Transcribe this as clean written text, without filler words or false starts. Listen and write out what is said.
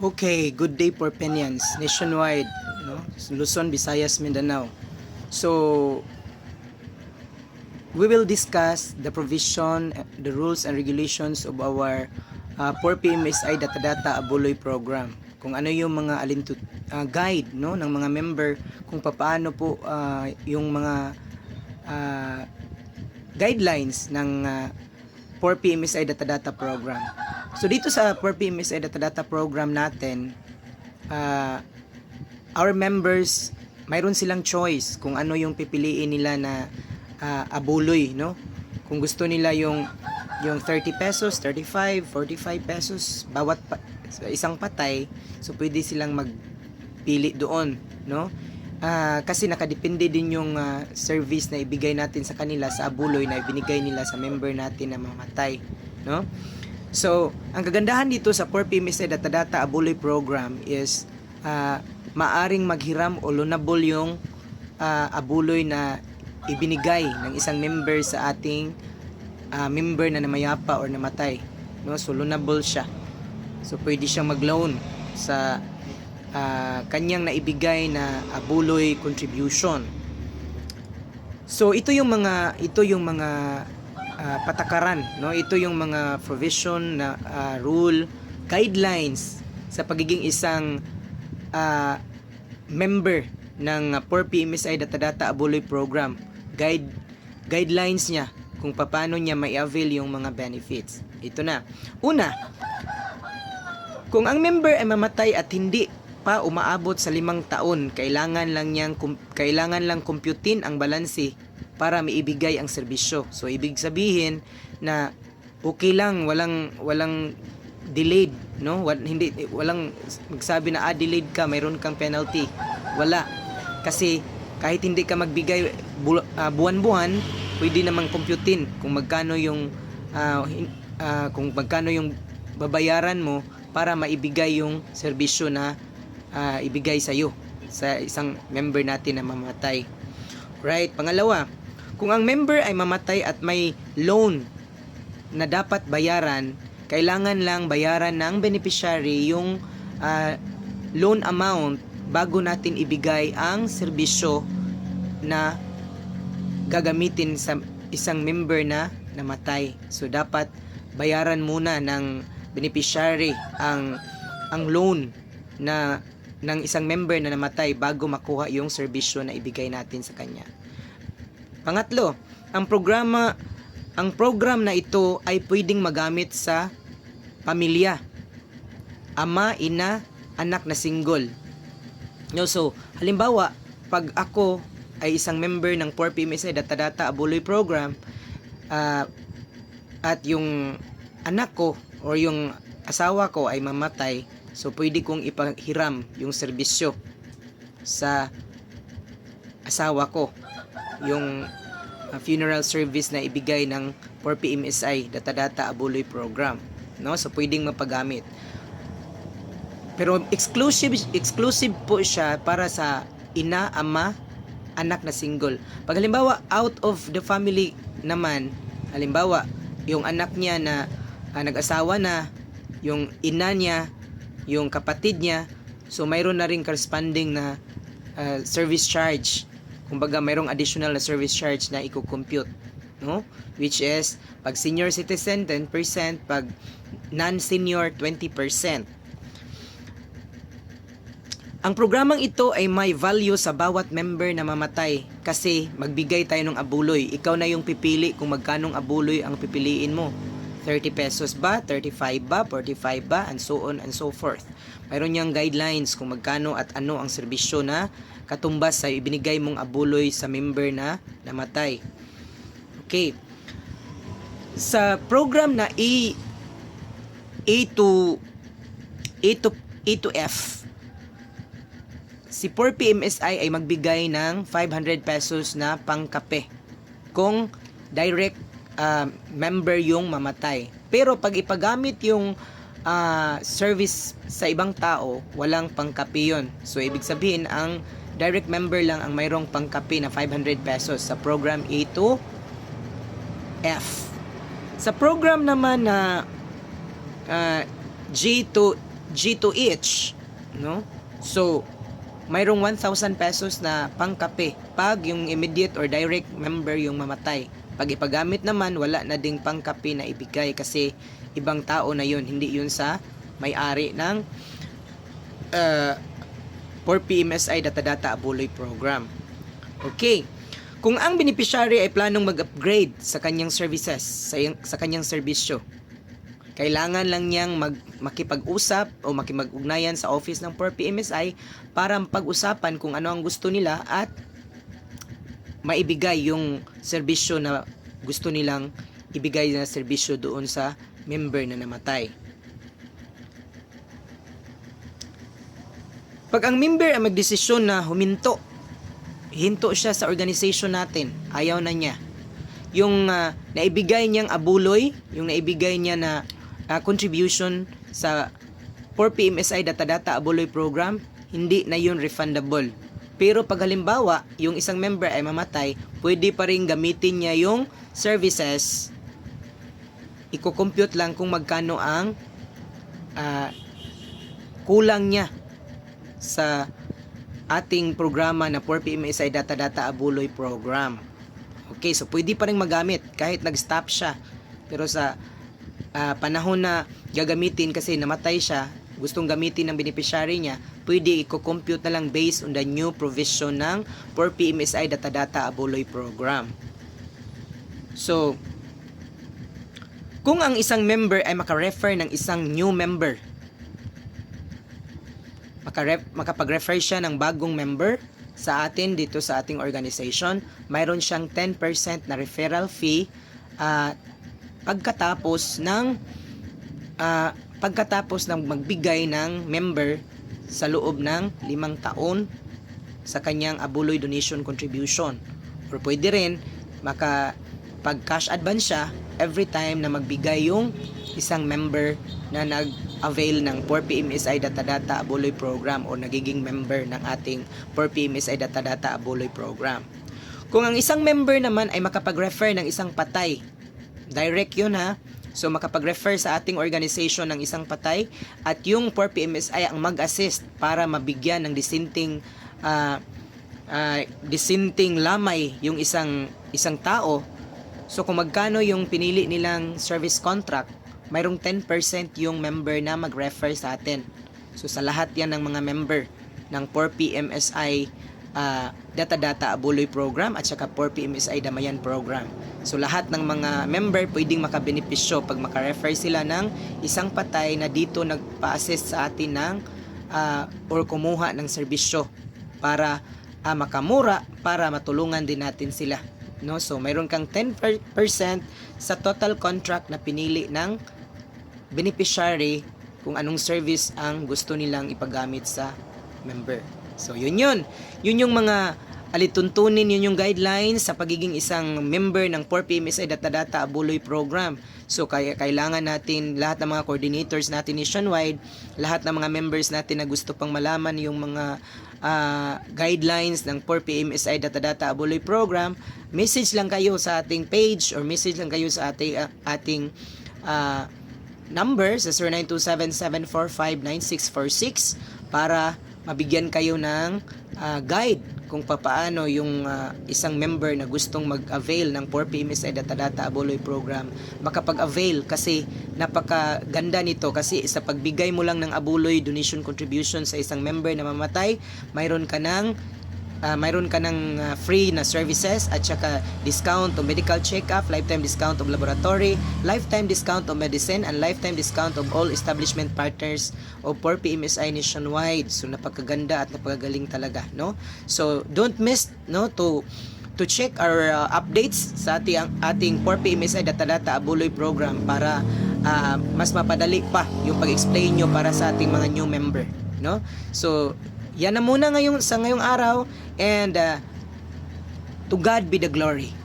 Okay, good day for Penyans nationwide, no? Luzon, Visayas, Mindanao. So, we will discuss the provision, the rules and regulations of our 4 PMSI Data Abuloy program. Kung ano yung mga guide, no, ng mga member kung paano po yung mga uh, guidelines ng 4 PMSI Data program. So dito sa 4 PMSI Data program natin, our members, mayroon silang choice kung ano yung pipiliin nila na abuloy, no? Kung gusto nila yung 30 pesos, 35, 45 pesos bawat isang patay, so pwede silang magpili doon, no? Kasi nakadepende din yung service na ibigay natin sa kanila sa abuloy na ibinigay nila sa member natin na mamatay, no? So, ang kagandahan dito sa 4 PMSI Data Abuloy program is maaring maghiram o loanable yung abuloy na ibinigay ng isang member sa ating member na namayapa or namatay, no? So loanable siya, so pwede siyang mag-loan sa kanyang naibigay na abuloy contribution. So ito yung mga patakaran, no? Ito yung mga provision na rule, guidelines sa pagiging isang member ng 4 PMSI Data Abuloy program. Guidelines niya kung paano niya mai-avail yung mga benefits. Ito na. Una, kung ang member ay mamatay at hindi pa umaabot sa 5 taon, kailangan lang kumputin ang balanse para maibigay ang serbisyo. So ibig sabihin na okay lang, walang delayed, no? Walang magsabi na delayed ka, mayroon kang penalty. Wala. Kasi kahit hindi ka magbigay buwan-buwan, pwede namang kumputin kung magkano yung babayaran mo para maibigay yung serbisyo na ibigay sa iyo sa isang member natin na mamatay. Right? Pangalawa, kung ang member ay mamatay at may loan na dapat bayaran, kailangan lang bayaran ng beneficiary yung loan amount bago natin ibigay ang serbisyo na gagamitin sa isang member na namatay. So dapat bayaran muna ng beneficiary ang loan na ng isang member na namatay bago makuha yung serbisyo na ibigay natin sa kanya. Pangatlo, ang program na ito ay pwedeng magamit sa pamilya, ama, ina, anak na single. No, so halimbawa, pag ako ay isang member ng 4 PMSI Data Abuloy program, at yung anak ko or yung asawa ko ay mamatay, so pwede kong ipahiram yung serbisyo sa asawa ko, yung funeral service na ibigay ng 4 PMSI Data Abuloy program, no? So pwedeng mapagamit. Pero exclusive po siya para sa ina, ama, anak na single. Pag halimbawa out of the family naman, halimbawa yung anak niya na nag-asawa na, yung ina niya, yung kapatid niya, so mayroon na rin corresponding na service charge. Kumbaga mayroong additional na service charge na i-compute, no? Which is pag senior citizen 10%, pag non-senior 20%. Ang programang ito ay may value sa bawat member na mamatay kasi magbigay tayo ng abuloy. Ikaw na yung pipili kung magkanong abuloy ang pipiliin mo. 30 pesos ba, 35 ba, 45 ba, and so on and so forth. Mayroon niyang guidelines kung magkano at ano ang serbisyo na katumbas sa ibinigay mong abuloy sa member na namatay. Okay. Sa program na A to F, si 4 PMSI ay magbigay ng 500 pesos na pangkape kung direct member yung mamatay. Pero pag ipagamit yung service sa ibang tao, walang pangkape yun. So ibig sabihin, ang direct member lang ang mayroong pangkape na 500 pesos sa program A to F. Sa program naman na G to G to each, no? So mayroong 1,000 pesos na pangkape pag yung immediate or direct member yung mamatay. Pag ipagamit naman, wala na ding pangkape na ibigay kasi ibang tao na yun, hindi yun sa may-ari ng 4PMSI Data Abuloy Program. Okay. Kung ang beneficiary ay planong mag-upgrade sa kanyang services, sa kanyang serbisyo, kailangan lang niyang makipag-usap o makipag-ugnayan sa office ng 4PMSI para pag-usapan kung ano ang gusto nila at maibigay yung serbisyo na gusto nilang ibigay na serbisyo doon sa member na namatay. Pag ang member ay magdesisyon na hinto siya sa organization natin, ayaw na niya. Yung naibigay niyang abuloy, yung naibigay niya na contribution sa 4PMSI Data Abuloy Program, hindi na yun refundable. Pero pag halimbawa, yung isang member ay mamatay, pwede pa rin gamitin niya yung services. Iko-compute lang kung magkano ang kulang niya sa ating programa na 4PMSI Data Abuloy Program. Okay, so pwede pa rin magamit kahit nag-stop siya. Pero sa panahon na gagamitin kasi namatay siya, gustong gamitin ng beneficiary niya, pwede i-compute na lang based on the new provision ng 4PMSI Data Abuloy Program. So, kung ang isang member ay maka-refer ng isang new member, makapag-refer siya ng bagong member sa atin dito sa ating organization, mayroon siyang 10% na referral fee pagkatapos ng magbigay ng member sa loob ng 5 taon sa kanyang abuloy donation contribution. Or pwede rin pag-cash advance siya every time na magbigay yung isang member na nag-avail ng 4PMSI Data Abuloy Program o nagiging member ng ating 4PMSI Data Abuloy Program. Kung ang isang member naman ay makapag-refer ng isang patay, direct yun ha. So makapag-refer sa ating organization ng isang patay at yung 4PMSI ang mag-assist para mabigyan ng disinting lamay yung isang tao. So kung magkano yung pinili nilang service contract, mayroong 10% yung member na mag-refer sa atin. So sa lahat yan ng mga member ng 4PMSI Data Abuloy Program at saka 4PMSI Damayan Program. So lahat ng mga member pwedeng makabenepisyo pag maka-refer sila ng isang patay na dito nagpa-assist sa atin ng or kumuha ng serbisyo para makamura para matulungan din natin sila. No? So mayroon kang 10% sa total contract na pinili ng beneficiary kung anong service ang gusto nilang ipagamit sa member. So yun yung mga alituntunin, yun yung guidelines sa pagiging isang member ng 4PMSI Data Abuloy Program. So kailangan natin, lahat ng mga coordinators natin nationwide, lahat ng mga members natin na gusto pang malaman yung mga guidelines ng 4PMSI Data Abuloy Program, message lang kayo sa ating page or message lang kayo sa ating number sa 0927-745-9646 para mabigyan kayo ng guide kung paano yung isang member na gustong mag-avail ng 4PMSI Data Abuloy Program makapag-avail, kasi napakaganda nito kasi sa pagbigay mo lang ng abuloy donation contribution sa isang member na mamatay, mayroon ka ng free na services at saka discount of medical check-up, lifetime discount of laboratory, lifetime discount of medicine, and lifetime discount of all establishment partners of 4PMSI nationwide. So napakaganda at napakagaling talaga, no? So don't miss to check our updates sa ating 4PMSI Data Abuloy Program para mas mapadali pa yung pag-explain nyo para sa ating mga new member, no? So yan na muna sa ngayong araw, and to God be the glory.